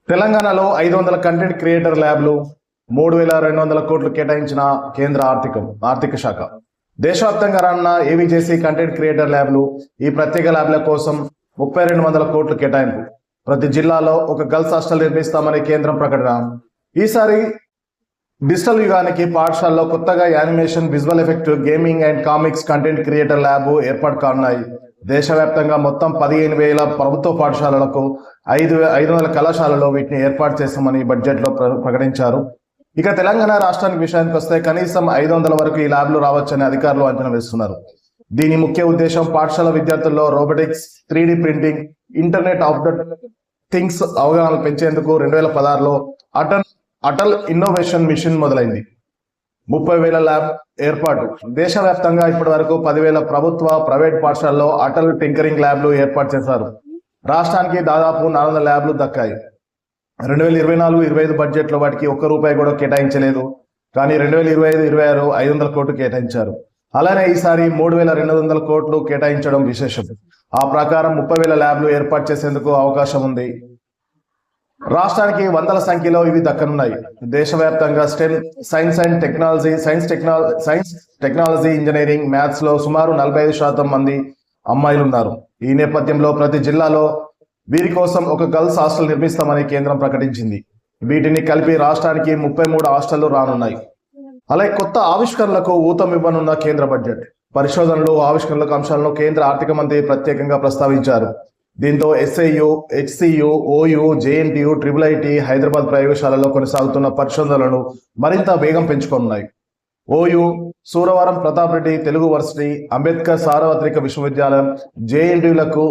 తెలంగాణలో 500 content creator ల్యాబ్లు 3,200 కోట్లు కేటాయించిన కేంద్ర ఆర్థిక శాఖ. దేశవ్యాప్తంగా రానున్న ఏవీజేసీ కంటెంట్ క్రియేటర్ ల్యాబ్లు, ఈ ప్రత్యేక ల్యాబ్ల కోసం 3,200 కోట్లు కేటాయింపు. ప్రతి జిల్లాలో ఒక గర్ల్స్ హాస్టల్ నిర్మిస్తామని కేంద్రం ప్రకటన. ఈసారి డిజిటల్ యుగానికి పాఠశాలలో కొత్తగా animation, visual effect, gaming and comics content creator lab ఏర్పాటు కానున్నాయి. దేశవ్యాప్తంగా మొత్తం 15,000 ప్రభుత్వ పాఠశాలలకు 500 కళాశాలలో వీటిని ఏర్పాటు చేస్తామని బడ్జెట్లో ప్రకటించారు. ఇక తెలంగాణ రాష్ట్రానికి విషయానికి వస్తే కనీసం 500 వరకు ఈ ల్యాబ్లు రావచ్చని అధికారులు అంచనా వేస్తున్నారు. దీని ముఖ్య ఉద్దేశం పాఠశాల విద్యార్థుల్లో robotics, 3D printing, internet of the things అవగాహన పెంచేందుకు 2016లో అటల్ ఇన్నోవేషన్ మిషన్ మొదలైంది. 30,000 ల్యాబ్ ఏర్పాటు. దేశవ్యాప్తంగా ఇప్పటి వరకు 10,000 ప్రభుత్వ, ప్రైవేట్ పాఠశాలలో అటల్ టింకరింగ్ ల్యాబ్లు ఏర్పాటు చేశారు. రాష్ట్రానికి దాదాపు 400 ల్యాబ్లు దక్కాయి. 2024-25 బడ్జెట్లో వాటికి ₹1 కూడా కేటాయించలేదు. కానీ 2025-26 500 కోట్లు కేటాయించారు. అలానే ఈసారి 3,200 కోట్లు కేటాయించడం విశేషం. ఆ ప్రకారం 30,000 ల్యాబ్లు ఏర్పాటు చేసేందుకు అవకాశం ఉంది. రాష్ట్రానికి వందల సంఖ్యలో ఇవి దక్కనున్నాయి. దేశవ్యాప్తంగా stem, science technology, engineering, maths లో సుమారు 45% మంది అమ్మాయిలు ఉన్నారు. ఈ నేపథ్యంలో ప్రతి జిల్లాలో వీరి కోసం ఒక గర్ల్స్ హాస్టల్ నిర్మిస్తామని కేంద్రం ప్రకటించింది. వీటిని కలిపి రాష్ట్రానికి 33 హాస్టళ్లు రానున్నాయి. అలాగే కొత్త ఆవిష్కరణలకు ఊతం ఇవ్వనున్న కేంద్ర బడ్జెట్. పరిశోధనలు, ఆవిష్కరణలకు అంశాలను కేంద్ర ఆర్థిక మంత్రి ప్రత్యేకంగా ప్రస్తావించారు. దీంతో SIU, HCU, OU, JNTU, IIIT, Hyderabad ప్రయోగశాలలో కొనసాగుతున్న పరిశోధనలను మరింత వేగం పెంచుకున్నాయి. OU, సూరవరం ప్రతాప్ రెడ్డి తెలుగు వర్సిటీ, అంబేద్కర్ సార్వత్రిక విశ్వవిద్యాలయం, JNTUలకు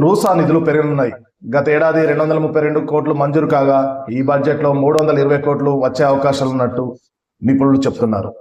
రూసా నిధులు పెరగనున్నాయి. గత ఏడాది 232 కోట్లు మంజూరు కాగా ఈ బడ్జెట్లో 320 కోట్లు వచ్చే అవకాశాలున్నట్టు నిపుణులు చెప్తున్నారు.